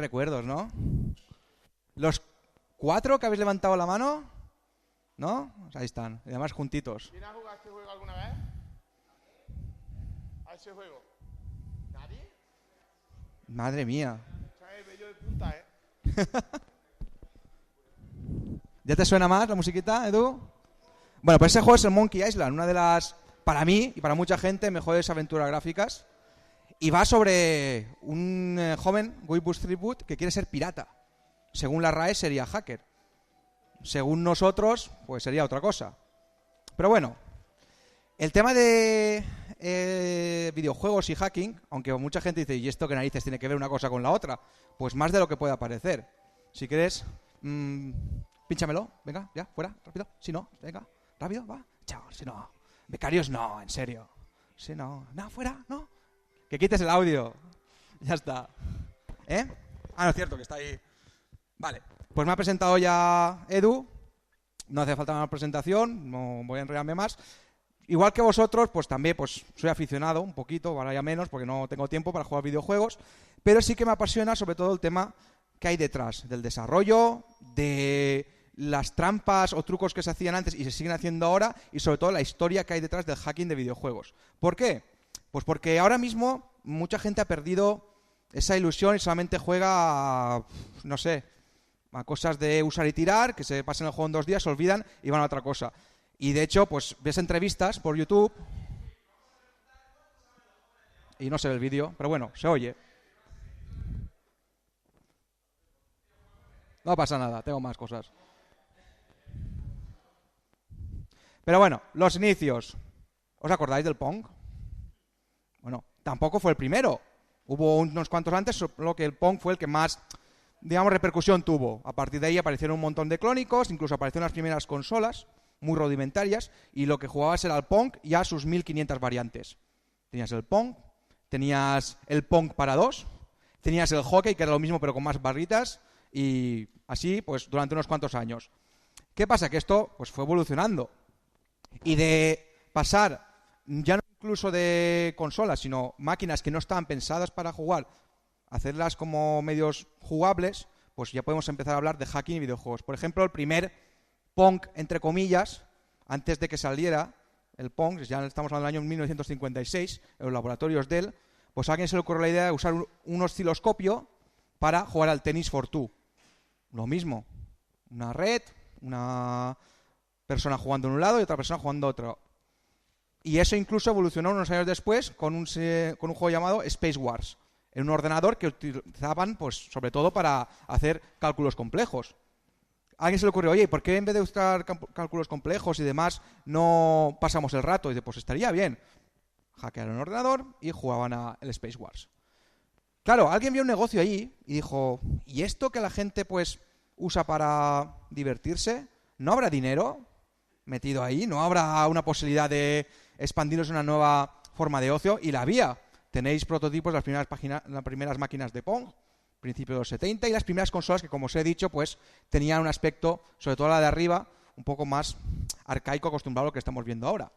recuerdos, ¿no? Los 4 que habéis levantado la mano, ¿no? Pues ahí están, y además juntitos. ¿Quién ha jugado este juego alguna vez? ¿A ese juego? ¿Nadie? Madre mía. Es bello de punta, ¿eh? ¿Ya te suena más la musiquita, Edu? Bueno, pues ese juego es el Monkey Island, una de las, para mí y para mucha gente, mejores aventuras gráficas. Y va sobre un joven, Guybrush Threepwood, que quiere ser pirata. Según la RAE sería hacker. Según nosotros, pues sería otra cosa. Pero bueno, el tema de videojuegos y hacking, aunque mucha gente dice, ¿y esto qué narices tiene que ver una cosa con la otra? Pues más de lo que pueda parecer. Si quieres, pínchamelo, venga, ya, fuera, rápido. Si no, venga, rápido, va. Chao, si no. Becarios no, en serio. Si no, fuera, no. Que quites el audio. Ya está. ¿Eh? Ah, no es cierto, que está ahí. Vale, pues me ha presentado ya Edu. No hace falta más presentación, no voy a enrollarme más. Igual que vosotros, pues también pues soy aficionado un poquito, ahora ya menos, porque no tengo tiempo para jugar videojuegos. Pero sí que me apasiona sobre todo el tema que hay detrás del desarrollo, de las trampas o trucos que se hacían antes y se siguen haciendo ahora, y sobre todo la historia que hay detrás del hacking de videojuegos. ¿Por qué? Pues porque ahora mismo mucha gente ha perdido esa ilusión y solamente juega a, no sé, a cosas de usar y tirar, que se pasan el juego en 2 días, se olvidan y van a otra cosa. Y de hecho, pues ves entrevistas por YouTube y no se ve el vídeo, pero bueno, se oye. No pasa nada, tengo más cosas. Pero bueno, los inicios. ¿Os acordáis del Pong? Bueno, tampoco fue el primero. Hubo unos cuantos antes, solo que el Pong fue el que más, digamos, repercusión tuvo. A partir de ahí aparecieron un montón de clónicos, incluso aparecieron las primeras consolas, muy rudimentarias, y lo que jugabas era el Pong y a sus 1500 variantes. Tenías el Pong, tenías el Pong para 2, tenías el hockey, que era lo mismo pero con más barritas, y así pues durante unos cuantos años. ¿Qué pasa? Que esto pues fue evolucionando. Y de pasar, ya no incluso de consolas, sino máquinas que no estaban pensadas para jugar, hacerlas como medios jugables, pues ya podemos empezar a hablar de hacking y videojuegos. Por ejemplo, el primer Pong, entre comillas, antes de que saliera el Pong, ya estamos hablando del año 1956, en los laboratorios Dell, pues a alguien se le ocurrió la idea de usar un osciloscopio para jugar al tenis for two. Lo mismo, una red, una persona jugando en un lado y otra persona jugando en otro. Y eso incluso evolucionó unos años después con un juego llamado Space Wars, en un ordenador que utilizaban pues sobre todo para hacer cálculos complejos. A alguien se le ocurrió, oye, ¿por qué en vez de usar cálculos complejos y demás no pasamos el rato? Y dice, pues estaría bien. Hackearon el ordenador y jugaban a el Space Wars. Claro, alguien vio un negocio allí y dijo, ¿y esto que la gente pues usa para divertirse? ¿No habrá dinero metido ahí? ¿No habrá una posibilidad de expandirnos una nueva forma de ocio? Y la había. Tenéis prototipos de las primeras máquinas de Pong, principios de los 70, y las primeras consolas que, como os he dicho, pues tenían un aspecto, sobre todo la de arriba, un poco más arcaico, acostumbrado a lo que estamos viendo ahora.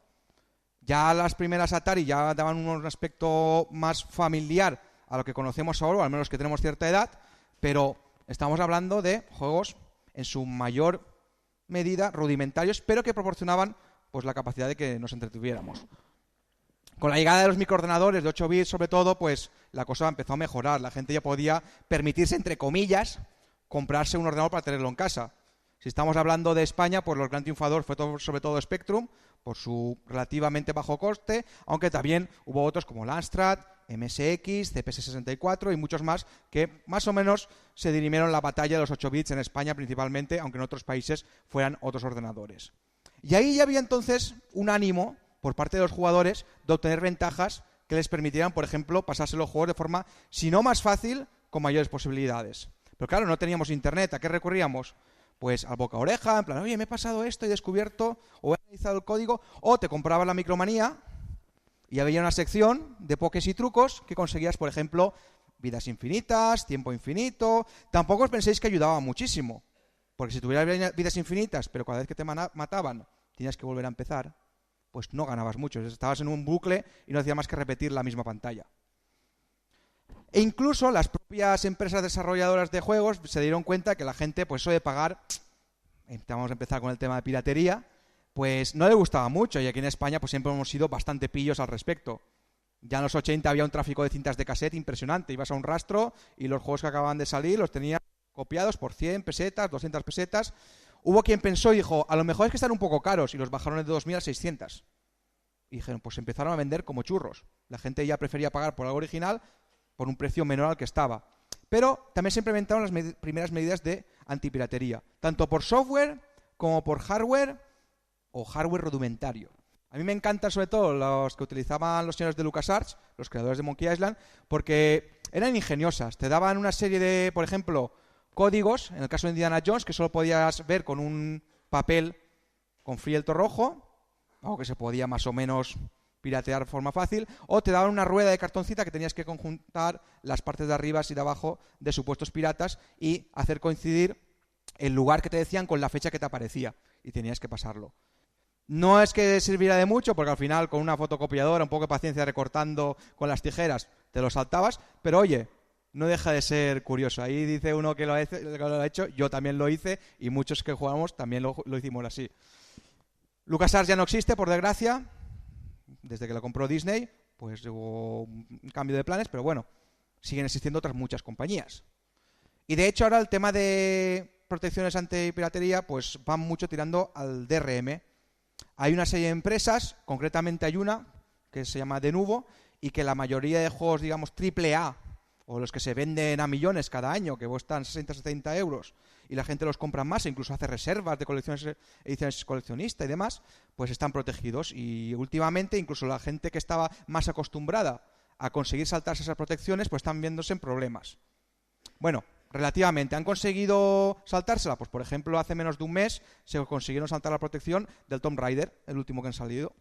Ya las primeras Atari ya daban un aspecto más familiar a lo que conocemos ahora, o al menos que tenemos cierta edad, pero estamos hablando de juegos en su mayor medida rudimentarios, pero que proporcionaban pues la capacidad de que nos entretuviéramos. Con la llegada de los microordenadores de 8 bits, sobre todo, pues la cosa empezó a mejorar. La gente ya podía permitirse, entre comillas, comprarse un ordenador para tenerlo en casa. Si estamos hablando de España, pues los gran triunfadores fue sobre todo Spectrum, por su relativamente bajo coste, aunque también hubo otros como el Amstrad, MSX, CPS-64 y muchos más que más o menos se dirimieron la batalla de los 8 bits en España principalmente, aunque en otros países fueran otros ordenadores. Y ahí ya había entonces un ánimo por parte de los jugadores de obtener ventajas que les permitieran, por ejemplo, pasarse los juegos de forma, si no más fácil, con mayores posibilidades. Pero claro, no teníamos internet. ¿A qué recurríamos? Pues al boca a oreja, en plan, oye, me he pasado esto, he descubierto, o he analizado el código, o te comprabas la Micromanía y había una sección de pokés y trucos que conseguías, por ejemplo, vidas infinitas, tiempo infinito. Tampoco os penséis que ayudaba muchísimo, porque si tuvieras vidas infinitas, pero cada vez que te mataban tenías que volver a empezar, pues no ganabas mucho. Estabas en un bucle y no hacía más que repetir la misma pantalla. E incluso las propias propias empresas desarrolladoras de juegos se dieron cuenta que la gente, pues eso de pagar, vamos a empezar con el tema de piratería, pues no le gustaba mucho, y aquí en España pues siempre hemos sido bastante pillos al respecto. Ya en los 80 había un tráfico de cintas de cassette impresionante, ibas a un rastro y los juegos que acababan de salir los tenías copiados por 100 pesetas, 200 pesetas. Hubo quien pensó y dijo, a lo mejor es que están un poco caros, y los bajaron de 2.000 a 600. Y dijeron, pues empezaron a vender como churros. La gente ya prefería pagar por algo original por un precio menor al que estaba. Pero también se implementaron las primeras medidas de antipiratería, tanto por software como por hardware o hardware rudimentario. A mí me encantan sobre todo los que utilizaban los señores de LucasArts, los creadores de Monkey Island, porque eran ingeniosas. Te daban una serie de, por ejemplo, códigos, en el caso de Indiana Jones, que solo podías ver con un papel con fieltro rojo, algo que se podía más o menos piratear de forma fácil, o te daban una rueda de cartoncita que tenías que conjuntar las partes de arriba y de abajo de supuestos piratas y hacer coincidir el lugar que te decían con la fecha que te aparecía, y tenías que pasarlo. No es que sirviera de mucho, porque al final con una fotocopiadora, un poco de paciencia recortando con las tijeras, te lo saltabas, pero oye, no deja de ser curioso. Ahí dice uno que lo ha hecho, yo también lo hice, y muchos que jugamos también lo hicimos así. LucasArts ya no existe, por desgracia. Desde que lo compró Disney, pues hubo un cambio de planes, pero bueno, siguen existiendo otras muchas compañías. Y de hecho ahora el tema de protecciones antipiratería pues van mucho tirando al DRM. Hay una serie de empresas, concretamente hay una que se llama Denuvo, y que la mayoría de juegos, digamos, AAA, o los que se venden a millones cada año, que cuestan 60-70 euros, y la gente los compra más, e incluso hace reservas de colecciones, ediciones coleccionistas y demás, pues están protegidos. Y últimamente, incluso la gente que estaba más acostumbrada a conseguir saltarse esas protecciones, pues están viéndose en problemas. Bueno, relativamente. ¿Han conseguido saltársela? Pues por ejemplo, hace menos de un mes se consiguieron saltar la protección del Tomb Raider, el último que han salido.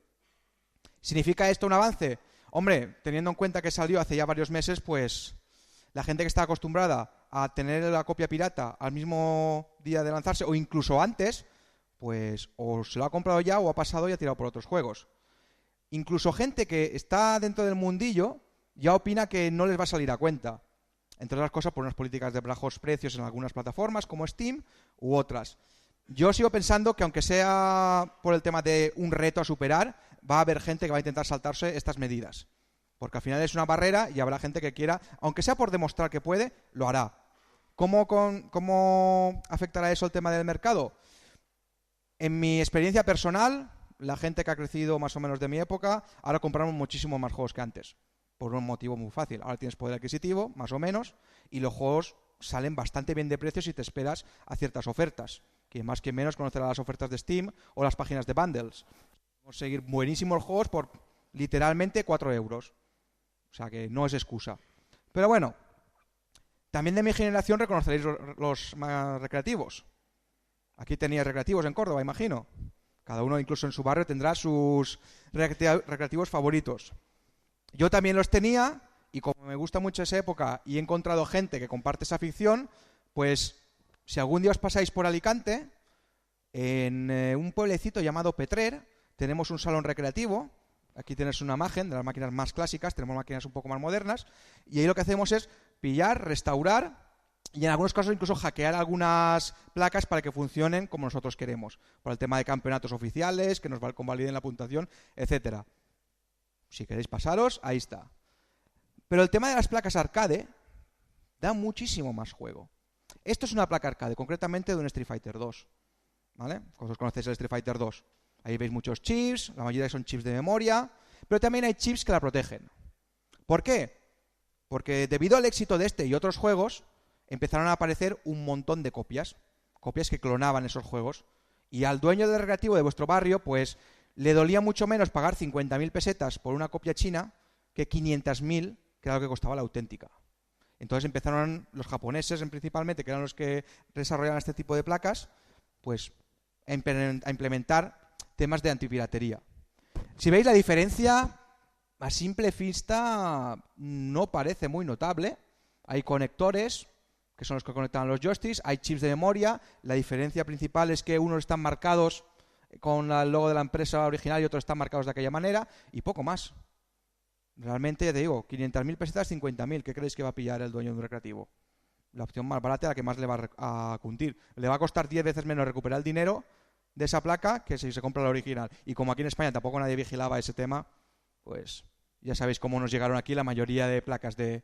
¿Significa esto un avance? Hombre, teniendo en cuenta que salió hace ya varios meses, pues la gente que está acostumbrada a tener la copia pirata al mismo día de lanzarse, o incluso antes, pues o se lo ha comprado ya o ha pasado y ha tirado por otros juegos. Incluso gente que está dentro del mundillo ya opina que no les va a salir a cuenta. Entre otras cosas por unas políticas de bajos precios en algunas plataformas como Steam u otras. Yo sigo pensando que aunque sea por el tema de un reto a superar, va a haber gente que va a intentar saltarse estas medidas. Porque al final es una barrera y habrá gente que quiera, aunque sea por demostrar que puede, lo hará. ¿Cómo afectará eso el tema del mercado? En mi experiencia personal, la gente que ha crecido más o menos de mi época, ahora compramos muchísimo más juegos que antes. Por un motivo muy fácil. Ahora tienes poder adquisitivo, más o menos, y los juegos salen bastante bien de precios si te esperas a ciertas ofertas. Que más que menos conocerás las ofertas de Steam o las páginas de bundles. Conseguir buenísimos juegos por literalmente 4 euros. O sea que no es excusa. Pero bueno, también de mi generación reconoceréis los más recreativos. Aquí teníais recreativos en Córdoba, imagino. Cada uno incluso en su barrio tendrá sus recreativos favoritos. Yo también los tenía, y como me gusta mucho esa época y he encontrado gente que comparte esa afición, pues si algún día os pasáis por Alicante, en un pueblecito llamado Petrer, tenemos un salón recreativo. Aquí tienes una imagen de las máquinas más clásicas, tenemos máquinas un poco más modernas, y ahí lo que hacemos es pillar, restaurar y en algunos casos incluso hackear algunas placas para que funcionen como nosotros queremos, por el tema de campeonatos oficiales, que nos convaliden la puntuación, etcétera. Si queréis pasaros, ahí está. Pero el tema de las placas arcade da muchísimo más juego. Esto es una placa arcade, concretamente de un Street Fighter 2. ¿Vale? Vosotros conocéis el Street Fighter 2. Ahí veis muchos chips, la mayoría son chips de memoria, pero también hay chips que la protegen. ¿Por qué? Porque debido al éxito de este y otros juegos, empezaron a aparecer un montón de copias que clonaban esos juegos. Y al dueño del recreativo de vuestro barrio, pues le dolía mucho menos pagar 50.000 pesetas por una copia china que 500.000, que era lo que costaba la auténtica. Entonces empezaron los japoneses, principalmente, que eran los que desarrollaban este tipo de placas, pues a implementar temas de antipiratería. Si veis la diferencia, a simple vista no parece muy notable. Hay conectores, que son los que conectan a los joysticks, hay chips de memoria. La diferencia principal es que unos están marcados con el logo de la empresa original y otros están marcados de aquella manera, y poco más. Realmente, ya te digo, 500.000 pesetas, 50.000. ¿Qué creéis que va a pillar el dueño de un recreativo? La opción más barata, la que más le va a cundir. Le va a costar 10 veces menos recuperar el dinero de esa placa que si se compra la original. Y como aquí en España tampoco nadie vigilaba ese tema, pues ya sabéis cómo nos llegaron aquí la mayoría de placas de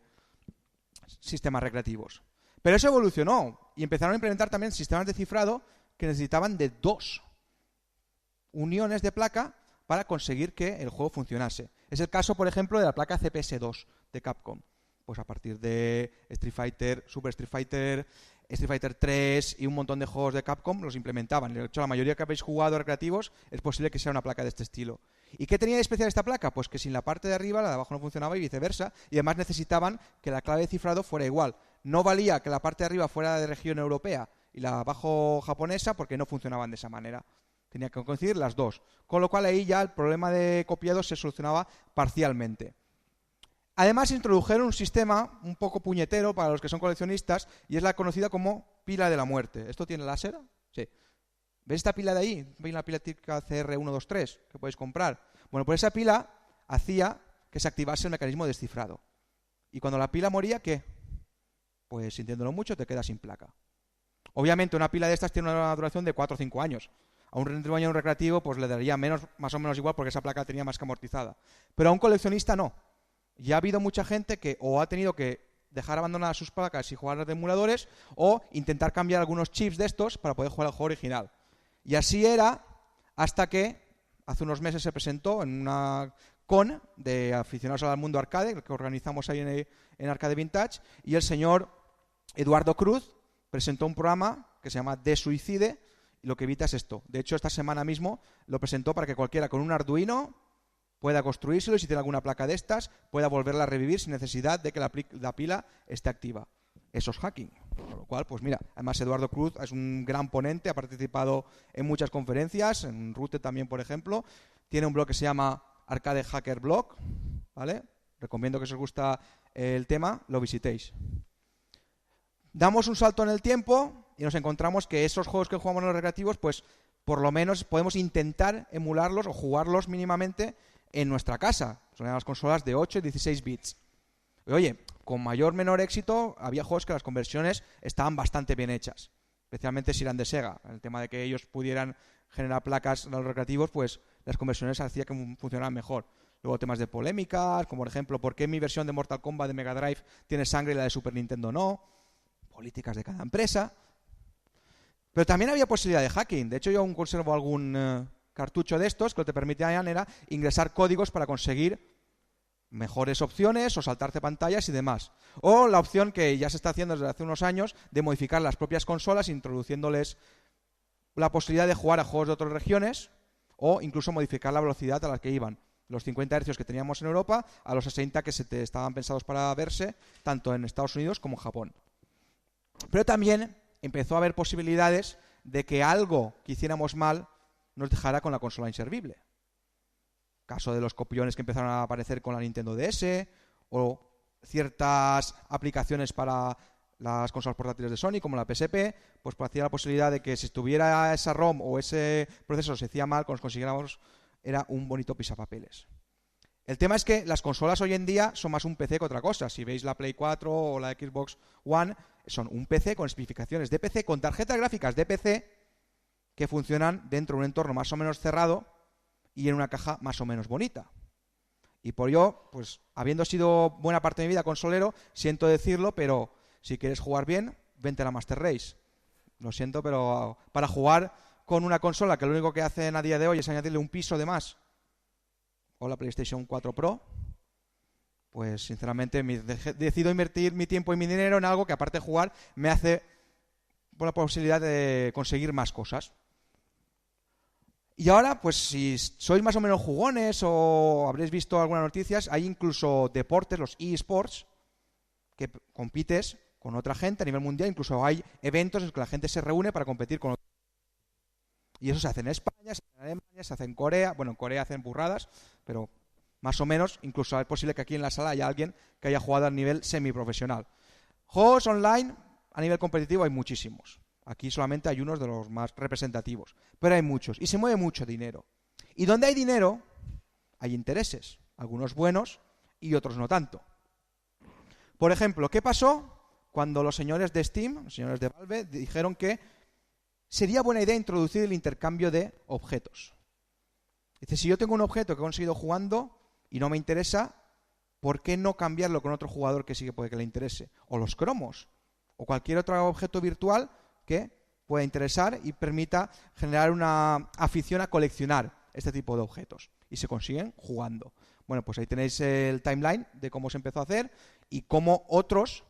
sistemas recreativos. Pero eso evolucionó y empezaron a implementar también sistemas de cifrado que necesitaban de 2 uniones de placa para conseguir que el juego funcionase. Es el caso, por ejemplo, de la placa CPS2 de Capcom. Pues a partir de Street Fighter, Super Street Fighter, Street Fighter 3 y un montón de juegos de Capcom los implementaban. De hecho, la mayoría que habéis jugado recreativos es posible que sea una placa de este estilo. ¿Y qué tenía de especial esta placa? Pues que sin la parte de arriba, la de abajo no funcionaba y viceversa. Y además necesitaban que la clave de cifrado fuera igual. No valía que la parte de arriba fuera de región europea y la abajo japonesa porque no funcionaban de esa manera. Tenía que coincidir las dos. Con lo cual ahí ya el problema de copiado se solucionaba parcialmente. Además introdujeron un sistema un poco puñetero para los que son coleccionistas y es la conocida como pila de la muerte. ¿Esto tiene láser? Sí. ¿Ves esta pila de ahí? ¿Veis la pila típica CR123 que podéis comprar? Bueno, pues esa pila hacía que se activase el mecanismo de descifrado. Y cuando la pila moría, ¿qué? Pues sintiéndolo mucho te quedas sin placa. Obviamente una pila de estas tiene una duración de 4 o 5 años. A un dueño recreativo pues le daría más o menos igual porque esa placa tenía más que amortizada. Pero a un coleccionista no. Ya ha habido mucha gente que o ha tenido que dejar abandonadas sus placas y jugar de emuladores o intentar cambiar algunos chips de estos para poder jugar al juego original. Y así era hasta que hace unos meses se presentó en una con de aficionados al mundo arcade que organizamos ahí en Arcade Vintage y el señor Eduardo Cruz presentó un programa que se llama De Suicide y lo que evita es esto. De hecho, esta semana mismo lo presentó para que cualquiera con un Arduino pueda construírselo y si tiene alguna placa de estas pueda volverla a revivir sin necesidad de que la pila esté activa. Eso es hacking. Con lo cual, pues mira, además Eduardo Cruz es un gran ponente, ha participado en muchas conferencias, en Rute también, por ejemplo. Tiene un blog que se llama Arcade Hacker Blog, ¿vale? Recomiendo que si os gusta el tema, lo visitéis. Damos un salto en el tiempo y nos encontramos que esos juegos que jugamos en los recreativos, pues por lo menos podemos intentar emularlos o jugarlos mínimamente en nuestra casa. Son las consolas de 8 y 16 bits. Y, oye, con mayor o menor éxito, había juegos que las conversiones estaban bastante bien hechas. Especialmente si eran de Sega. El tema de que ellos pudieran generar placas en los recreativos, pues las conversiones hacían que funcionaran mejor. Luego temas de polémicas, como por ejemplo, ¿por qué mi versión de Mortal Kombat de Mega Drive tiene sangre y la de Super Nintendo no? Políticas de cada empresa. Pero también había posibilidad de hacking. De hecho, yo aún conservo algún cartucho de estos que lo que te permitían era ingresar códigos para conseguir mejores opciones o saltarte pantallas y demás. O la opción que ya se está haciendo desde hace unos años de modificar las propias consolas introduciéndoles la posibilidad de jugar a juegos de otras regiones o incluso modificar la velocidad a la que iban. Los 50 Hz que teníamos en Europa a los 60 que estaban pensados para verse tanto en Estados Unidos como en Japón. Pero también empezó a haber posibilidades de que algo que hiciéramos mal nos dejara con la consola inservible. Caso de los copiones que empezaron a aparecer con la Nintendo DS o ciertas aplicaciones para las consolas portátiles de Sony como la PSP, pues hacía la posibilidad de que si estuviera esa ROM o ese proceso se hacía mal, cuando consiguiéramos era un bonito pisapapeles. El tema es que las consolas hoy en día son más un PC que otra cosa. Si veis la Play 4 o la Xbox One, son un PC con especificaciones de PC, con tarjetas gráficas de PC que funcionan dentro de un entorno más o menos cerrado y en una caja más o menos bonita. Y por ello, pues habiendo sido buena parte de mi vida consolero, siento decirlo, pero si quieres jugar bien, vente a la Master Race. Lo siento, pero para jugar con una consola que lo único que hacen a día de hoy es añadirle un piso de más, o la PlayStation 4 Pro, pues sinceramente decido invertir mi tiempo y mi dinero en algo que aparte de jugar me hace la posibilidad de conseguir más cosas. Y ahora, pues si sois más o menos jugones o habréis visto algunas noticias, hay incluso deportes, los eSports, que compites con otra gente a nivel mundial, incluso hay eventos en los que la gente se reúne para competir con otros. Y eso se hace en España, se hace en Alemania, se hace en Corea. Bueno, en Corea hacen burradas, pero más o menos, incluso es posible que aquí en la sala haya alguien que haya jugado a nivel semiprofesional. Juegos online a nivel competitivo hay muchísimos. Aquí solamente hay unos de los más representativos, pero hay muchos y se mueve mucho dinero. Y donde hay dinero, hay intereses, algunos buenos y otros no tanto. Por ejemplo, ¿qué pasó cuando los señores de Steam, los señores de Valve, dijeron que sería buena idea introducir el intercambio de objetos? Dice, si yo tengo un objeto que he conseguido jugando y no me interesa, ¿por qué no cambiarlo con otro jugador que sí que puede que le interese? O los cromos, o cualquier otro objeto virtual que pueda interesar y permita generar una afición a coleccionar este tipo de objetos. Y se consiguen jugando. Bueno, pues ahí tenéis el timeline de cómo se empezó a hacer y cómo otros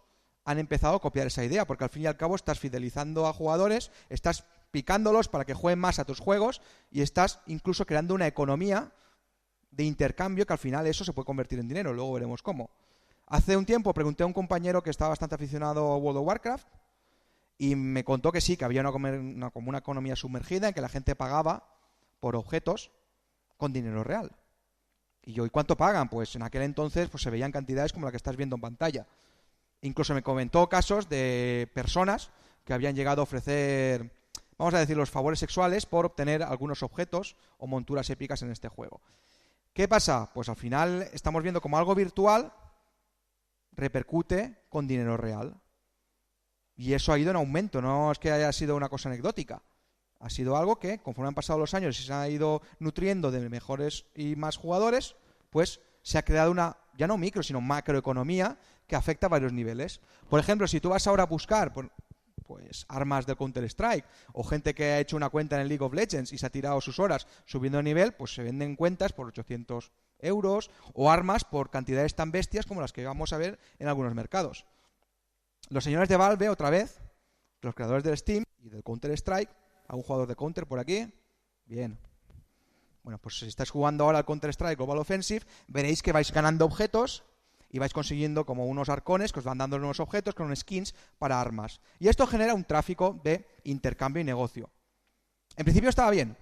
han empezado a copiar esa idea, porque al fin y al cabo estás fidelizando a jugadores, estás picándolos para que jueguen más a tus juegos y estás incluso creando una economía de intercambio que al final eso se puede convertir en dinero, luego veremos cómo. Hace un tiempo pregunté a un compañero que estaba bastante aficionado a World of Warcraft y me contó que sí, que había como una economía sumergida en que la gente pagaba por objetos con dinero real. Y yo, ¿y cuánto pagan? Pues en aquel entonces pues se veían cantidades como la que estás viendo en pantalla. Incluso me comentó casos de personas que habían llegado a ofrecer, vamos a decir, los favores sexuales por obtener algunos objetos o monturas épicas en este juego. ¿Qué pasa? Pues al final estamos viendo como algo virtual repercute con dinero real. Y eso ha ido en aumento, no es que haya sido una cosa anecdótica. Ha sido algo que, conforme han pasado los años y se ha ido nutriendo de mejores y más jugadores, pues se ha creado una, ya no micro, sino macroeconomía que afecta a varios niveles. Por ejemplo, si tú vas ahora a buscar pues armas del Counter-Strike o gente que ha hecho una cuenta en el League of Legends y se ha tirado sus horas subiendo de nivel, pues se venden cuentas por 800 euros o armas por cantidades tan bestias como las que vamos a ver en algunos mercados. Los señores de Valve, otra vez, los creadores del Steam y del Counter-Strike, ¿a un jugador de Counter por aquí? Bien. Bueno, pues si estáis jugando ahora al Counter-Strike Global Offensive, veréis que vais ganando objetos y vais consiguiendo como unos arcones que os van dando nuevos objetos con skins para armas. Y esto genera un tráfico de intercambio y negocio. En principio estaba bien,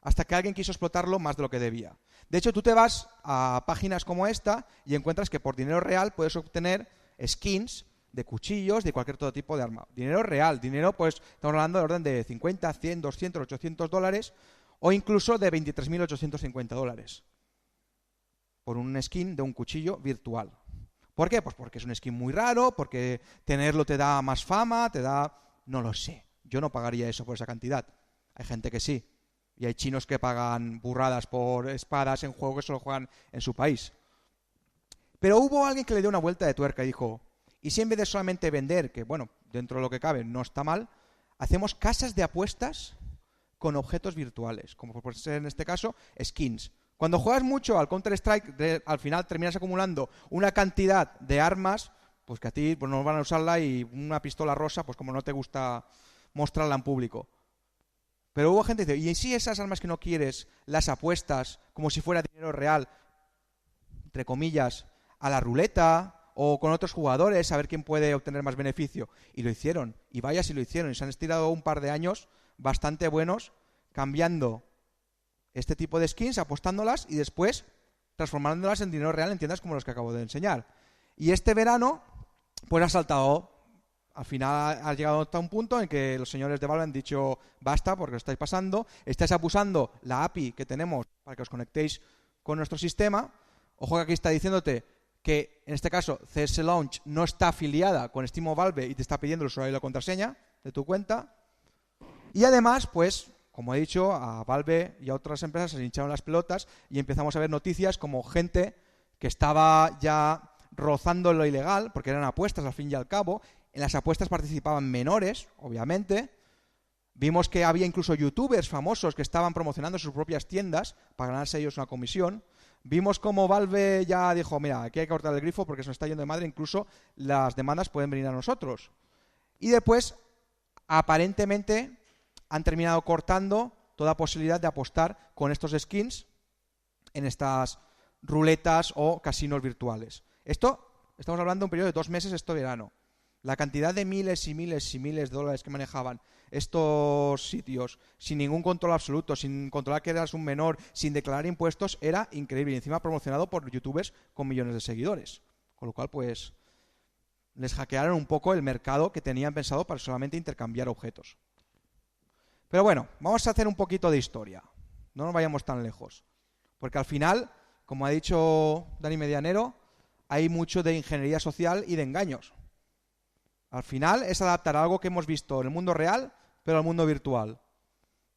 hasta que alguien quiso explotarlo más de lo que debía. De hecho, tú te vas a páginas como esta y encuentras que por dinero real puedes obtener skins de cuchillos, de cualquier todo tipo de arma. Dinero real, dinero, pues estamos hablando de orden de 50, 100, 200, 800 dólares o incluso de 23.850 dólares por un skin de un cuchillo virtual. ¿Por qué? Pues porque es un skin muy raro, porque tenerlo te da más fama, te da... No lo sé. Yo no pagaría eso por esa cantidad. Hay gente que sí. Y hay chinos que pagan burradas por espadas en juegos que solo juegan en su país. Pero hubo alguien que le dio una vuelta de tuerca y dijo, ¿y si en vez de solamente vender, que bueno, dentro de lo que cabe no está mal, hacemos casas de apuestas con objetos virtuales? Como por ser en este caso, skins. Cuando juegas mucho al Counter-Strike, al final terminas acumulando una cantidad de armas, pues que a ti pues, no van a usarla y una pistola rosa, pues como no te gusta mostrarla en público. Pero hubo gente que dice, ¿y si esas armas que no quieres las apuestas como si fuera dinero real, entre comillas, a la ruleta o con otros jugadores a ver quién puede obtener más beneficio? Y lo hicieron, y vaya si lo hicieron, y se han estirado un par de años bastante buenos cambiando este tipo de skins, apostándolas y después transformándolas en dinero real en tiendas como las que acabo de enseñar. Y este verano, pues ha saltado. Al final ha llegado hasta un punto en que los señores de Valve han dicho basta porque lo estáis pasando, estáis abusando la API que tenemos para que os conectéis con nuestro sistema. Ojo que aquí está diciéndote que en este caso CS Launch no está afiliada con Steam o Valve y te está pidiendo el usuario y la contraseña de tu cuenta. Y además, pues, como he dicho, a Valve y a otras empresas se les hincharon las pelotas y empezamos a ver noticias como gente que estaba ya rozando lo ilegal, porque eran apuestas al fin y al cabo. En las apuestas participaban menores, obviamente. Vimos que había incluso youtubers famosos que estaban promocionando sus propias tiendas para ganarse ellos una comisión. Vimos como Valve ya dijo, mira, aquí hay que cortar el grifo porque se nos está yendo de madre, incluso las demandas pueden venir a nosotros. Y después, aparentemente, han terminado cortando toda posibilidad de apostar con estos skins en estas ruletas o casinos virtuales. Esto, estamos hablando de un periodo de 2 meses este verano. La cantidad de miles y miles y miles de dólares que manejaban estos sitios sin ningún control absoluto, sin controlar que eras un menor, sin declarar impuestos, era increíble. Y encima promocionado por youtubers con millones de seguidores. Con lo cual, pues, les hackearon un poco el mercado que tenían pensado para solamente intercambiar objetos. Pero bueno, vamos a hacer un poquito de historia. No nos vayamos tan lejos. Porque al final, como ha dicho Dani Medianero, hay mucho de ingeniería social y de engaños. Al final es adaptar algo que hemos visto en el mundo real, pero al mundo virtual.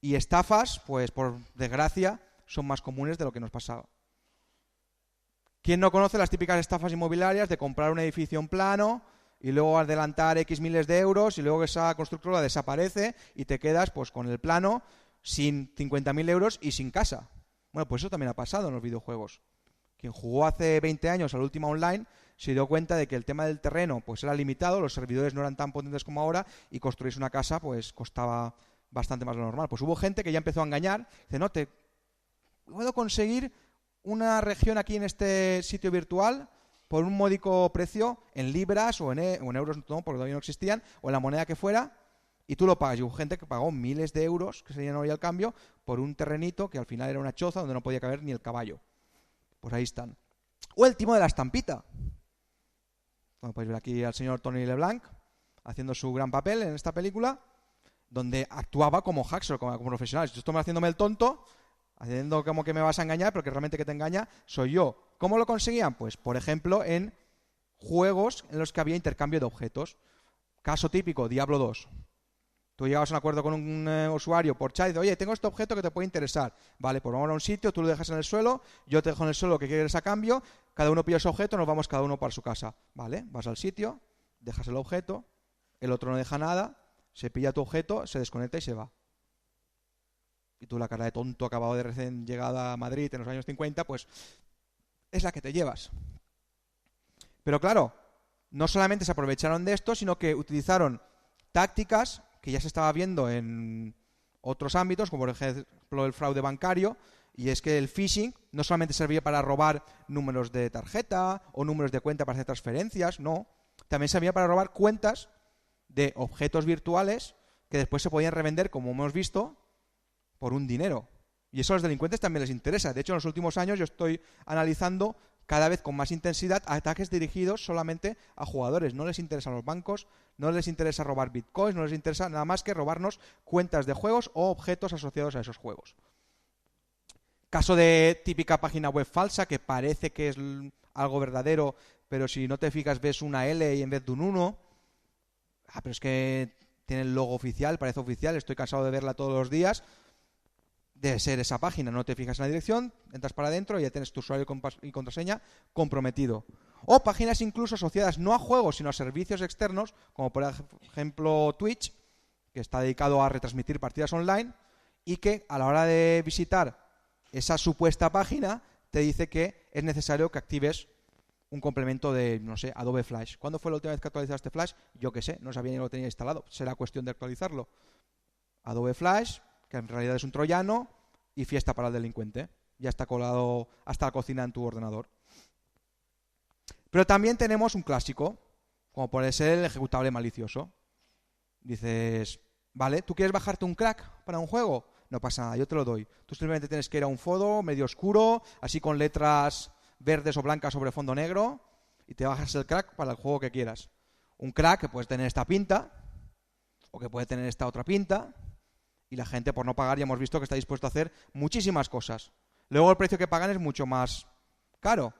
Y estafas, pues por desgracia, son más comunes de lo que nos pasaba. ¿Quién no conoce las típicas estafas inmobiliarias de comprar un edificio en plano y luego adelantar X miles de euros y luego esa constructora desaparece y te quedas pues con el plano sin 50.000 euros y sin casa? Bueno, pues eso también ha pasado en los videojuegos. Quien jugó hace 20 años al Ultima Online se dio cuenta de que el tema del terreno pues era limitado, los servidores no eran tan potentes como ahora y construirse una casa pues costaba bastante más de lo normal. Pues hubo gente que ya empezó a engañar, dice, no, te puedo conseguir una región aquí en este sitio virtual por un módico precio en libras o en euros, no, porque todavía no existían, o en la moneda que fuera, y tú lo pagas. Y hubo gente que pagó miles de euros, que serían hoy al cambio, por un terrenito que al final era una choza donde no podía caber ni el caballo. Pues ahí están. O el timo de la estampita. Bueno, podéis ver aquí al señor Tony LeBlanc haciendo su gran papel en esta película, donde actuaba como hacker, como profesional. Yo estoy haciéndome el tonto, haciendo como que me vas a engañar, pero que realmente que te engaña soy yo. ¿Cómo lo conseguían? Pues, por ejemplo, en juegos en los que había intercambio de objetos. Caso típico, Diablo 2. Tú llegabas a un acuerdo con un usuario por chat y dices, oye, tengo este objeto que te puede interesar. Vale, pues vamos a un sitio, tú lo dejas en el suelo, yo te dejo en el suelo lo que quieres a cambio, cada uno pilla ese objeto, nos vamos cada uno para su casa. Vale, vas al sitio, dejas el objeto, el otro no deja nada, se pilla tu objeto, se desconecta y se va. Y tú, la cara de tonto acabado de recién llegada a Madrid en los años 50, pues es la que te llevas. Pero claro, no solamente se aprovecharon de esto, sino que utilizaron tácticas que ya se estaba viendo en otros ámbitos, como por ejemplo el fraude bancario, y es que el phishing no solamente servía para robar números de tarjeta o números de cuenta para hacer transferencias, no, también servía para robar cuentas de objetos virtuales que después se podían revender, como hemos visto, por un dinero. Y eso a los delincuentes también les interesa. De hecho, en los últimos años yo estoy analizando cada vez con más intensidad ataques dirigidos solamente a jugadores. No les interesan los bancos, no les interesa robar bitcoins, no les interesa nada más que robarnos cuentas de juegos o objetos asociados a esos juegos. Caso de típica página web falsa que parece que es algo verdadero, pero si no te fijas ves una L y en vez de un 1. Pero es que tiene el logo oficial, parece oficial, estoy cansado de verla todos los días. Debe ser esa página, no te fijas en la dirección, entras para adentro y ya tienes tu usuario y contraseña comprometido. O páginas incluso asociadas no a juegos, sino a servicios externos, como por ejemplo Twitch, que está dedicado a retransmitir partidas online, y que a la hora de visitar esa supuesta página te dice que es necesario que actives un complemento de, no sé, Adobe Flash. ¿Cuándo fue la última vez que actualizaste Flash? Yo qué sé, no sabía ni lo tenía instalado. Será cuestión de actualizarlo. Adobe Flash, que en realidad es un troyano, y fiesta para el delincuente. Ya está colado hasta la cocina en tu ordenador. Pero también tenemos un clásico, como puede ser el ejecutable malicioso. Dices, vale, ¿tú quieres bajarte un crack para un juego? No pasa nada, yo te lo doy. Tú simplemente tienes que ir a un foro medio oscuro, así con letras verdes o blancas sobre fondo negro, y te bajas el crack para el juego que quieras. Un crack que puede tener esta pinta, o que puede tener esta otra pinta, y la gente por no pagar ya hemos visto que está dispuesto a hacer muchísimas cosas. Luego el precio que pagan es mucho más caro,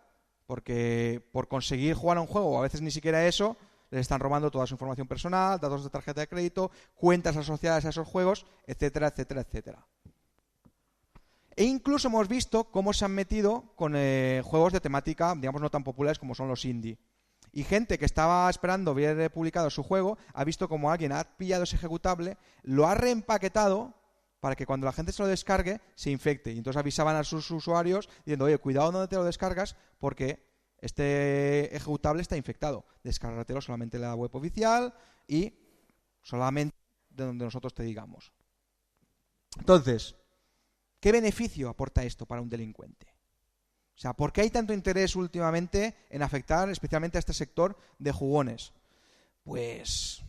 porque por conseguir jugar a un juego, o a veces ni siquiera eso, les están robando toda su información personal, datos de tarjeta de crédito, cuentas asociadas a esos juegos, etcétera, etcétera, etcétera. E incluso hemos visto cómo se han metido con juegos de temática, digamos, no tan populares como son los indie. Y gente que estaba esperando ver publicado su juego ha visto como alguien ha pillado ese ejecutable, lo ha reempaquetado para que cuando la gente se lo descargue se infecte. Y entonces avisaban a sus usuarios diciendo, oye, cuidado donde te lo descargas porque este ejecutable está infectado. Descárgatelo solamente en la web oficial y solamente de donde nosotros te digamos. Entonces, ¿qué beneficio aporta esto para un delincuente? O sea, ¿por qué hay tanto interés últimamente en afectar especialmente a este sector de jugones? Pues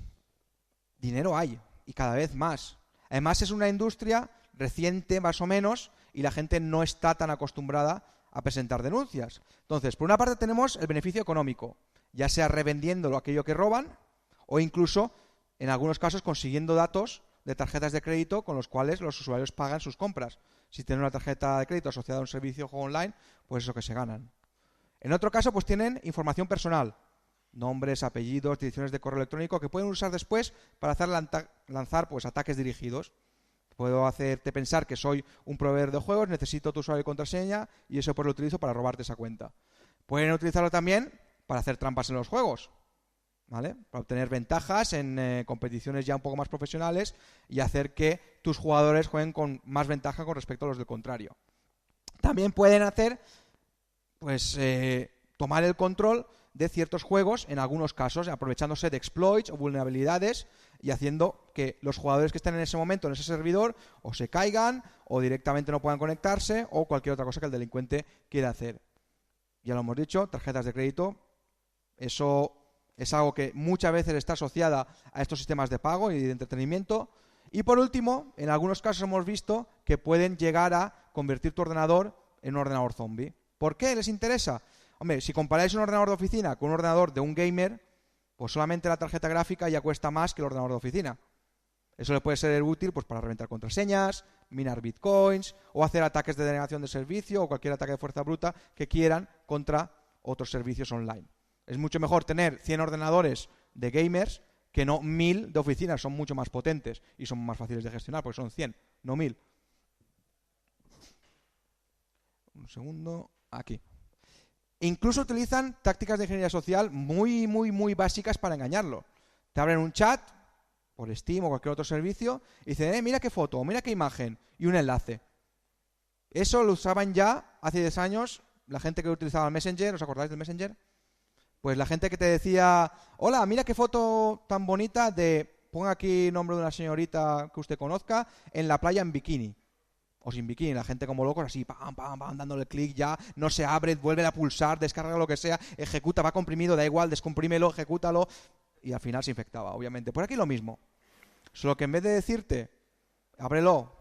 dinero hay, y cada vez más. Además es una industria reciente más o menos, y la gente no está tan acostumbrada a presentar denuncias. Entonces, por una parte tenemos el beneficio económico, ya sea revendiendo aquello que roban, o incluso, en algunos casos, consiguiendo datos de tarjetas de crédito con los cuales los usuarios pagan sus compras. Si tienen una tarjeta de crédito asociada a un servicio de juego online, pues eso que se ganan. En otro caso, pues tienen información personal, nombres, apellidos, direcciones de correo electrónico que pueden usar después para hacer lanzar pues ataques dirigidos. Puedo hacerte pensar que soy un proveedor de juegos, necesito tu usuario y contraseña y eso pues lo utilizo para robarte esa cuenta. Pueden utilizarlo también para hacer trampas en los juegos, ¿vale? Para obtener ventajas en competiciones ya un poco más profesionales y hacer que tus jugadores jueguen con más ventaja con respecto a los del contrario. También pueden hacer, pues, tomar el control de ciertos juegos, en algunos casos, aprovechándose de exploits o vulnerabilidades y haciendo que los jugadores que estén en ese momento en ese servidor o se caigan o directamente no puedan conectarse o cualquier otra cosa que el delincuente quiera hacer. Ya lo hemos dicho, tarjetas de crédito, eso es algo que muchas veces está asociada a estos sistemas de pago y de entretenimiento. Y por último, en algunos casos hemos visto que pueden llegar a convertir tu ordenador en un ordenador zombie. ¿Por qué les interesa? Hombre, si comparáis un ordenador de oficina con un ordenador de un gamer, pues solamente la tarjeta gráfica ya cuesta más que el ordenador de oficina. Eso le puede ser útil pues para reventar contraseñas, minar bitcoins o hacer ataques de denegación de servicio o cualquier ataque de fuerza bruta que quieran contra otros servicios online. Es mucho mejor tener 100 ordenadores de gamers que no 1000 de oficinas. Son mucho más potentes y son más fáciles de gestionar porque son 100, no 1000. Un segundo, aquí. Incluso utilizan tácticas de ingeniería social muy básicas para engañarlo. Te abren un chat por Steam o cualquier otro servicio y dicen, mira qué foto, mira qué imagen y un enlace. Eso lo usaban ya hace 10 años la gente que utilizaba el Messenger. ¿Os acordáis del Messenger? Pues la gente que te decía, hola, mira qué foto tan bonita de, ponga aquí nombre de una señorita que usted conozca, en la playa en bikini. O sin bikini, la gente como locos así, pam, dándole clic ya, no se abre, vuelve a pulsar, descarga lo que sea, ejecuta, va comprimido, da igual, descomprímelo, ejecútalo, y al final se infectaba, obviamente. Por aquí lo mismo. Solo que en vez de decirte, ábrelo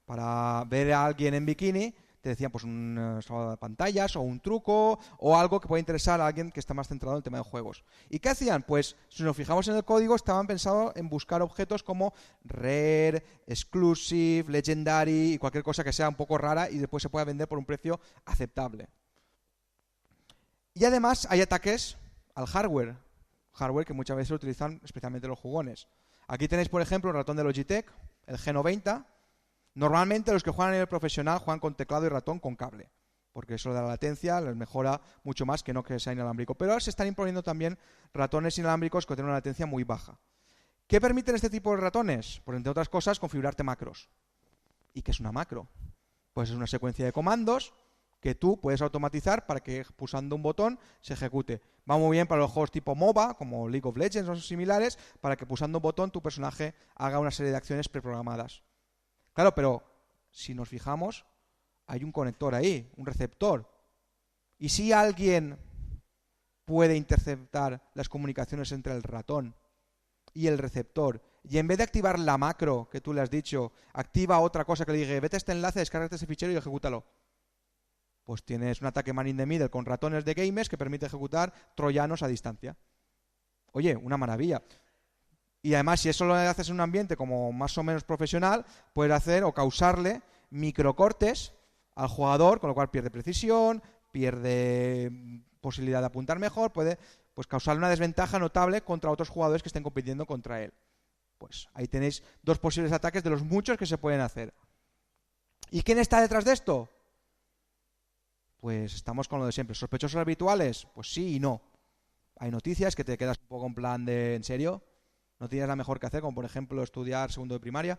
para ver a alguien en bikini, te decían pues un salvador de pantallas o un truco o algo que puede interesar a alguien que está más centrado en el tema de juegos. ¿Y qué hacían? Pues si nos fijamos en el código, estaban pensados en buscar objetos como Rare, Exclusive, Legendary y cualquier cosa que sea un poco rara y después se pueda vender por un precio aceptable. Y además hay ataques al hardware que muchas veces utilizan especialmente los jugones. Aquí tenéis, por ejemplo, el ratón de Logitech, el G90. Normalmente los que juegan a nivel profesional juegan con teclado y ratón con cable, porque eso de la latencia les mejora mucho más que no que sea inalámbrico. Pero ahora se están imponiendo también ratones inalámbricos que tienen una latencia muy baja. ¿Qué permiten este tipo de ratones? Pues entre otras cosas configurarte macros. ¿Y qué es una macro? Pues es una secuencia de comandos que tú puedes automatizar para que pulsando un botón se ejecute. Va muy bien para los juegos tipo MOBA, como League of Legends o similares, para que pulsando un botón tu personaje haga una serie de acciones preprogramadas. Claro, pero si nos fijamos, hay un conector ahí, un receptor. ¿Y si alguien puede interceptar las comunicaciones entre el ratón y el receptor? Y en vez de activar la macro que tú le has dicho, activa otra cosa que le diga, vete a este enlace, descárgate ese fichero y ejecútalo. Pues tienes un ataque man in the middle con ratones de gamers que permite ejecutar troyanos a distancia. Oye, una maravilla. Y además, si eso lo haces en un ambiente como más o menos profesional, puedes hacer o causarle microcortes al jugador, con lo cual pierde precisión, pierde posibilidad de apuntar mejor, puede pues causarle una desventaja notable contra otros jugadores que estén compitiendo contra él. Pues ahí tenéis dos posibles ataques de los muchos que se pueden hacer. ¿Y quién está detrás de esto? Pues estamos con lo de siempre. ¿Sospechosos habituales? Pues sí y no. Hay noticias que te quedas un poco en plan de ¿en serio? No tienes nada mejor que hacer, como por ejemplo estudiar segundo de primaria.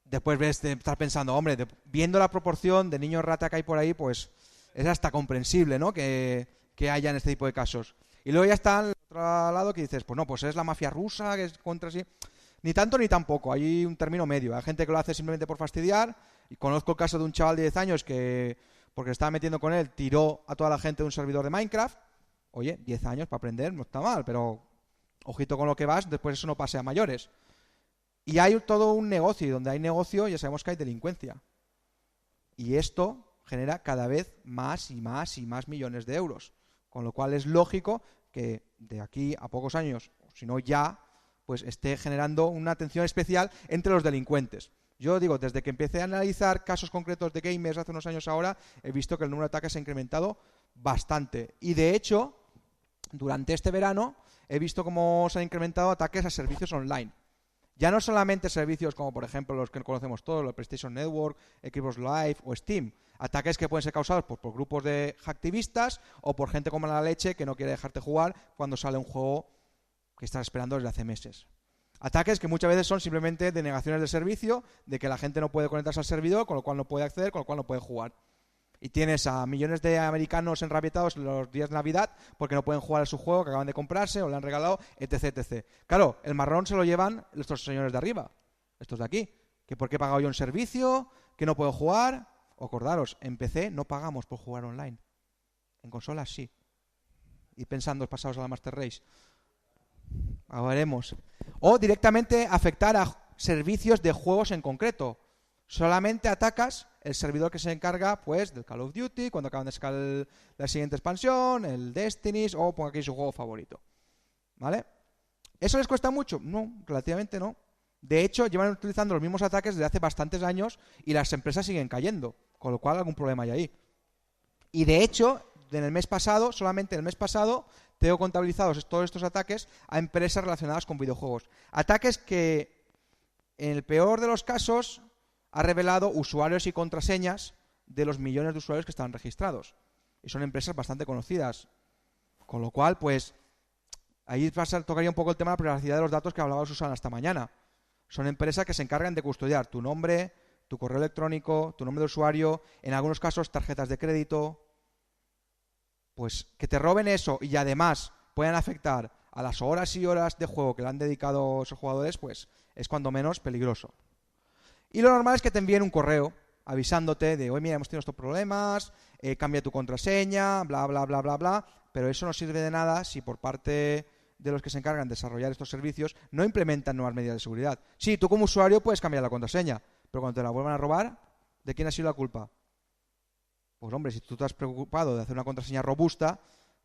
Después ves de estar pensando, hombre, viendo la proporción de niños rata que hay por ahí, pues es hasta comprensible, ¿no? Que haya en este tipo de casos. Y luego ya está al otro lado que dices, pues no, pues es la mafia rusa, que es contra sí. Ni tanto ni tampoco, hay un término medio. Hay gente que lo hace simplemente por fastidiar. Y conozco el caso de un chaval de 10 años que, porque estaba metiendo con él, tiró a toda la gente de un servidor de Minecraft. Oye, 10 años para aprender no está mal, pero ojito con lo que vas, después eso no pase a mayores. Y hay todo un negocio, y donde hay negocio ya sabemos que hay delincuencia. Y esto genera cada vez más y más y más millones de euros. Con lo cual es lógico que de aquí a pocos años, si no ya, pues esté generando una atención especial entre los delincuentes. Yo digo, desde que empecé a analizar casos concretos de gamers hace unos años ahora, he visto que el número de ataques se ha incrementado bastante. Y de hecho, durante este verano, he visto cómo se han incrementado ataques a servicios online. Ya no solamente servicios como, por ejemplo, los que conocemos todos, los PlayStation Network, Xbox Live o Steam. Ataques que pueden ser causados por grupos de hacktivistas o por gente como la leche que no quiere dejarte jugar cuando sale un juego que estás esperando desde hace meses. Ataques que muchas veces son simplemente denegaciones de servicio, de que la gente no puede conectarse al servidor, con lo cual no puede acceder, con lo cual no puede jugar. Y tienes a millones de americanos enrabietados los días de Navidad porque no pueden jugar a su juego que acaban de comprarse o le han regalado, etc, etc. Claro, el marrón se lo llevan estos señores de arriba, estos de aquí. Que por qué he pagado yo un servicio, que no puedo jugar. Acordaros, en PC no pagamos por jugar online. En consolas sí. Y pensando pasados a la Master Race. Ahora veremos. O directamente afectar a servicios de juegos en concreto. Solamente atacas el servidor que se encarga pues del Call of Duty, cuando acaban de sacar la siguiente expansión, el Destiny, o ponga aquí su juego favorito. ¿Vale? ¿Eso les cuesta mucho? No, relativamente no. De hecho, llevan utilizando los mismos ataques desde hace bastantes años y las empresas siguen cayendo, con lo cual algún problema hay ahí. Y de hecho, en el mes pasado, solamente en el mes pasado, tengo contabilizados todos estos ataques a empresas relacionadas con videojuegos. Ataques que, en el peor de los casos, ha revelado usuarios y contraseñas de los millones de usuarios que están registrados. Y son empresas bastante conocidas. Con lo cual, pues, ahí tocaría un poco el tema de la privacidad de los datos que hablaba Susana esta mañana. Son empresas que se encargan de custodiar tu nombre, tu correo electrónico, tu nombre de usuario, en algunos casos tarjetas de crédito. Pues que te roben eso y además puedan afectar a las horas y horas de juego que le han dedicado esos jugadores, pues es cuando menos peligroso. Y lo normal es que te envíen un correo avisándote de, oye, mira, hemos tenido estos problemas, cambia tu contraseña, bla, bla, bla, bla, bla. Pero eso no sirve de nada si por parte de los que se encargan de desarrollar estos servicios no implementan nuevas medidas de seguridad. Sí, tú como usuario puedes cambiar la contraseña, pero cuando te la vuelvan a robar, ¿de quién ha sido la culpa? Pues hombre, si tú te has preocupado de hacer una contraseña robusta,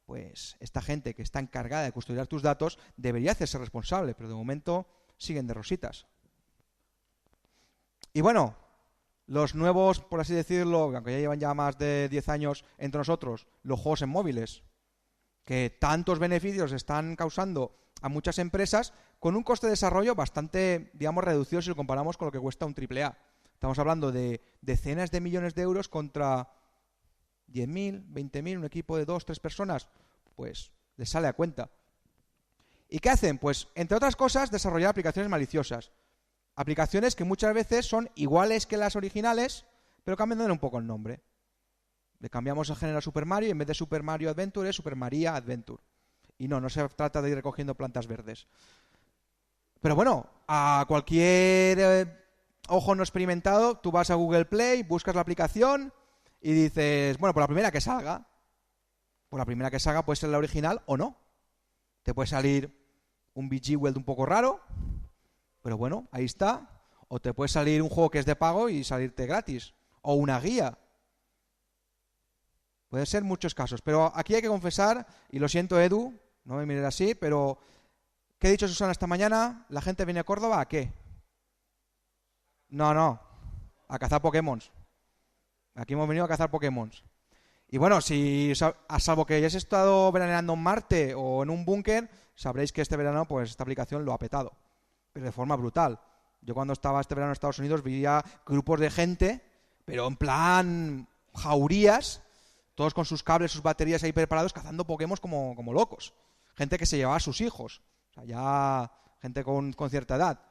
pues esta gente que está encargada de custodiar tus datos debería hacerse responsable, pero de momento siguen de rositas. Y bueno, los nuevos, por así decirlo, aunque ya llevan ya más de 10 años entre nosotros, los juegos en móviles, que tantos beneficios están causando a muchas empresas con un coste de desarrollo bastante, digamos, reducido si lo comparamos con lo que cuesta un AAA. Estamos hablando de decenas de millones de euros contra 10.000, 20.000, un equipo de 2, 3 personas, pues les sale a cuenta. ¿Y qué hacen? Pues, entre otras cosas, desarrollar aplicaciones maliciosas. Aplicaciones que muchas veces son iguales que las originales, pero cambian un poco el nombre. Le cambiamos el género a Super Mario y en vez de Super Mario Adventure es Super Maria Adventure. Y no se trata de ir recogiendo plantas verdes. Pero bueno, a cualquier ojo no experimentado, tú vas a Google Play, buscas la aplicación y dices, bueno, por la primera que salga. Por la primera que salga puede ser la original o no. Te puede salir un Bejeweled un poco raro, pero bueno, ahí está. O te puede salir un juego que es de pago y salirte gratis. O una guía. Puede ser muchos casos. Pero aquí hay que confesar, y lo siento Edu, no me mires así, pero ¿qué ha dicho Susana esta mañana? ¿La gente viene a Córdoba a qué? No, a cazar Pokémon. Aquí hemos venido a cazar Pokémon. Y bueno, si a salvo que hayáis estado veraneando en Marte o en un búnker, sabréis que este verano pues esta aplicación lo ha petado. Pero de forma brutal. Yo cuando estaba este verano en Estados Unidos veía grupos de gente, pero en plan jaurías, todos con sus cables, sus baterías ahí preparados, cazando Pokémon como locos. Gente que se llevaba a sus hijos. O sea, ya gente con cierta edad.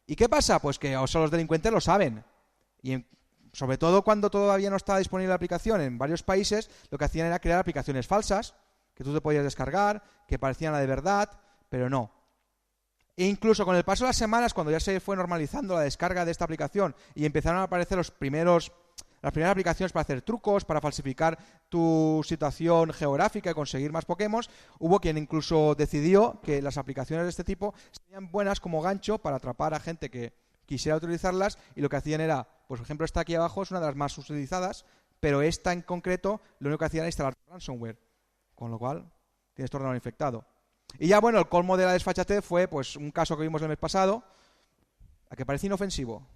¿Y qué pasa? Pues que los delincuentes lo saben. Y sobre todo cuando todavía no estaba disponible la aplicación en varios países, lo que hacían era crear aplicaciones falsas, que tú te podías descargar, que parecían la de verdad, pero no. E incluso con el paso de las semanas, cuando ya se fue normalizando la descarga de esta aplicación y empezaron a aparecer las primeras aplicaciones para hacer trucos, para falsificar tu situación geográfica y conseguir más Pokémon, hubo quien incluso decidió que las aplicaciones de este tipo serían buenas como gancho para atrapar a gente que quisiera utilizarlas, y lo que hacían era, pues por ejemplo esta aquí abajo es una de las más utilizadas, pero esta en concreto lo único que hacían era instalar ransomware, con lo cual tienes tu ordenador infectado. Y ya bueno, el colmo de la desfachatez fue pues un caso que vimos el mes pasado, a que parecía inofensivo.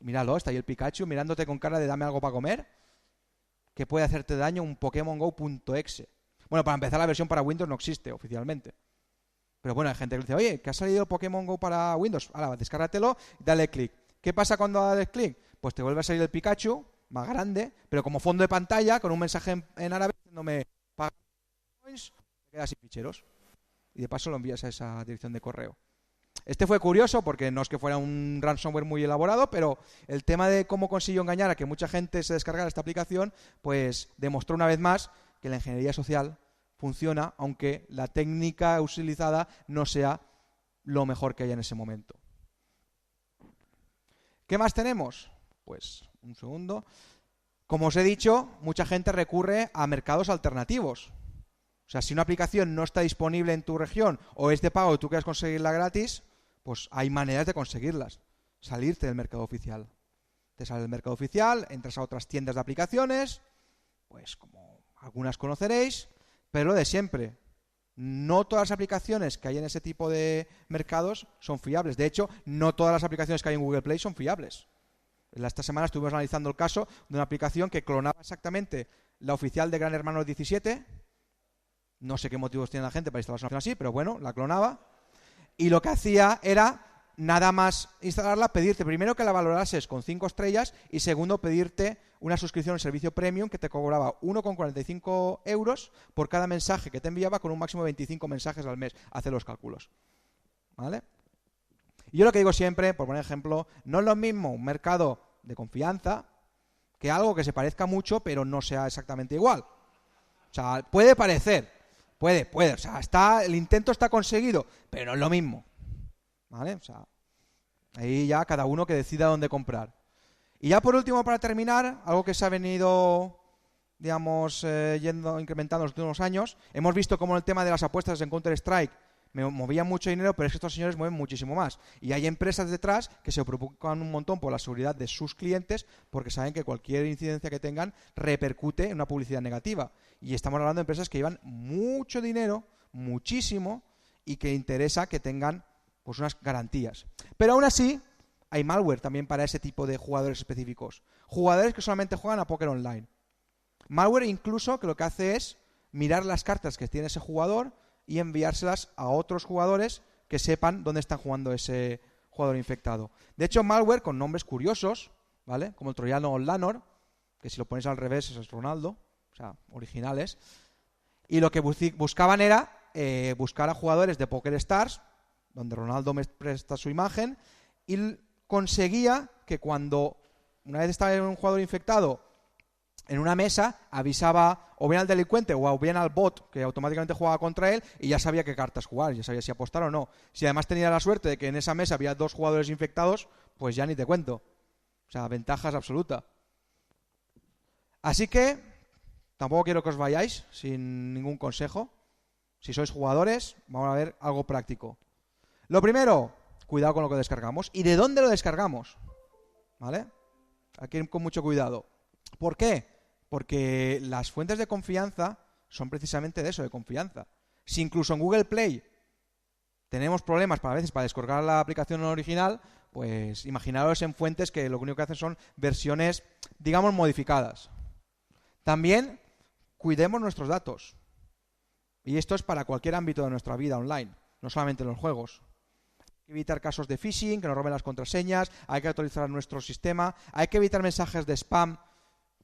Míralo, está ahí el Pikachu mirándote con cara de dame algo para comer. ¿Qué puede hacerte daño un Pokémon Go.exe? Bueno, para empezar, la versión para Windows no existe oficialmente. Pero bueno, hay gente que dice, oye, que ha salido el Pokémon Go para Windows. Ahora, descárgatelo y dale clic. ¿Qué pasa cuando das clic? Pues te vuelve a salir el Pikachu, más grande, pero como fondo de pantalla, con un mensaje en árabe diciéndome, paga coins, te quedas sin ficheros. Y de paso lo envías a esa dirección de correo. Este fue curioso porque no es que fuera un ransomware muy elaborado, pero el tema de cómo consiguió engañar a que mucha gente se descargara esta aplicación, pues demostró una vez más que la ingeniería social funciona, aunque la técnica utilizada no sea lo mejor que haya en ese momento. ¿Qué más tenemos? Pues, un segundo. Como os he dicho, mucha gente recurre a mercados alternativos. O sea, si una aplicación no está disponible en tu región o es de pago y tú quieres conseguirla gratis, pues hay maneras de conseguirlas. Salirte del mercado oficial. Te sales del mercado oficial, entras a otras tiendas de aplicaciones, pues como algunas conoceréis, pero lo de siempre. No todas las aplicaciones que hay en ese tipo de mercados son fiables. De hecho, no todas las aplicaciones que hay en Google Play son fiables. Esta semana estuvimos analizando el caso de una aplicación que clonaba exactamente la oficial de Gran Hermano 17. No sé qué motivos tiene la gente para instalar una aplicación así, pero bueno, la clonaba. Y lo que hacía era, nada más instalarla, pedirte primero que la valorases con 5 estrellas y segundo, pedirte una suscripción al servicio premium que te cobraba 1,45 € por cada mensaje que te enviaba, con un máximo de 25 mensajes al mes. Hace los cálculos. ¿Vale? Y yo lo que digo siempre, por poner ejemplo, no es lo mismo un mercado de confianza que algo que se parezca mucho pero no sea exactamente igual. O sea, puede parecer, puede, o sea, el intento está conseguido, pero no es lo mismo. ¿Vale? O sea, ahí ya cada uno que decida dónde comprar. Y ya por último, para terminar, algo que se ha venido, digamos, incrementando en los últimos años, hemos visto cómo el tema de las apuestas en Counter-Strike me movía mucho dinero, pero es que estos señores mueven muchísimo más. Y hay empresas detrás que se preocupan un montón por la seguridad de sus clientes, porque saben que cualquier incidencia que tengan repercute en una publicidad negativa. Y estamos hablando de empresas que llevan mucho dinero, muchísimo, y que interesa que tengan pues unas garantías. Pero aún así, hay malware también para ese tipo de jugadores específicos. Jugadores que solamente juegan a póker online. Malware incluso que lo que hace es mirar las cartas que tiene ese jugador y enviárselas a otros jugadores que sepan dónde están jugando ese jugador infectado. De hecho, malware con nombres curiosos, ¿vale? Como el troyano Lanor, que si lo ponéis al revés es Ronaldo, o sea, originales. Y lo que buscaban era buscar a jugadores de Poker Stars, donde Ronaldo me presta su imagen, y conseguía que cuando una vez estaba un jugador infectado en una mesa, avisaba o bien al delincuente o bien al bot que automáticamente jugaba contra él y ya sabía qué cartas jugar, ya sabía si apostar o no. Si además tenía la suerte de que en esa mesa había 2 jugadores infectados, pues ya ni te cuento. O sea, ventajas absoluta. Así que tampoco quiero que os vayáis sin ningún consejo. Si sois jugadores, vamos a ver algo práctico. Lo primero, cuidado con lo que descargamos. ¿Y de dónde lo descargamos? ¿Vale? Aquí con mucho cuidado. ¿Por qué? Porque las fuentes de confianza son precisamente de eso, de confianza. Si incluso en Google Play tenemos problemas a veces para descargar la aplicación original, pues imaginaros en fuentes que lo único que hacen son versiones, digamos, modificadas. También cuidemos nuestros datos. Y esto es para cualquier ámbito de nuestra vida online, no solamente en los juegos. Hay que evitar casos de phishing, que nos roben las contraseñas, hay que actualizar nuestro sistema, hay que evitar mensajes de spam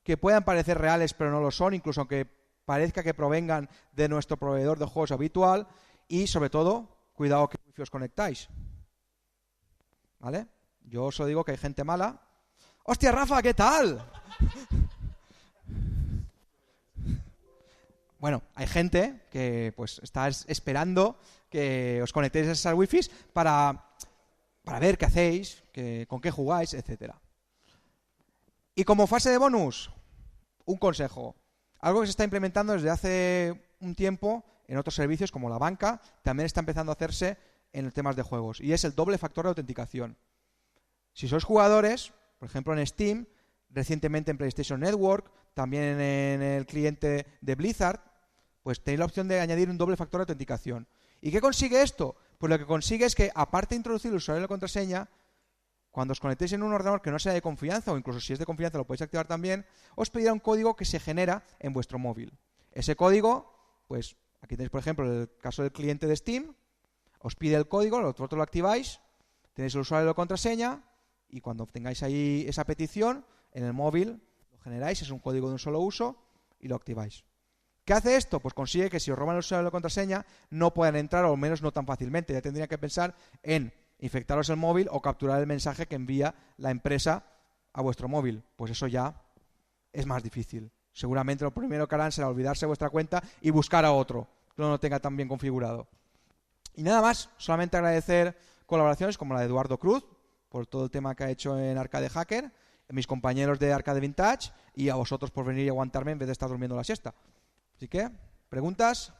que puedan parecer reales pero no lo son, incluso aunque parezca que provengan de nuestro proveedor de juegos habitual. Y sobre todo, cuidado que wifi os conectáis. ¿Vale? Yo os digo que hay gente mala. ¡Hostia, Rafa, ¿qué tal? Bueno, hay gente que pues está esperando que os conectéis a esas wifis para ver qué hacéis, con qué jugáis, etcétera. Y como fase de bonus, un consejo. Algo que se está implementando desde hace un tiempo en otros servicios como la banca, también está empezando a hacerse en temas de juegos, y es el doble factor de autenticación. Si sois jugadores, por ejemplo en Steam, recientemente en PlayStation Network, también en el cliente de Blizzard, pues tenéis la opción de añadir un doble factor de autenticación. ¿Y qué consigue esto? Pues lo que consigue es que, aparte de introducir el usuario y la contraseña, cuando os conectéis en un ordenador que no sea de confianza, o incluso si es de confianza lo podéis activar también, os pedirá un código que se genera en vuestro móvil. Ese código, pues aquí tenéis por ejemplo el caso del cliente de Steam, os pide el código, vosotros lo activáis, tenéis el usuario y la contraseña, y cuando tengáis ahí esa petición, en el móvil lo generáis, es un código de un solo uso, y lo activáis. ¿Qué hace esto? Pues consigue que si os roban el usuario y la contraseña no puedan entrar, o al menos no tan fácilmente. Ya tendría que pensar en infectaros el móvil o capturar el mensaje que envía la empresa a vuestro móvil. Pues eso ya es más difícil. Seguramente lo primero que harán será olvidarse de vuestra cuenta y buscar a otro que no lo tenga tan bien configurado. Y nada más, solamente agradecer colaboraciones como la de Eduardo Cruz por todo el tema que ha hecho en Arcade Hacker, a mis compañeros de Arcade Vintage y a vosotros por venir y aguantarme en vez de estar durmiendo la siesta. Así que, ¿preguntas?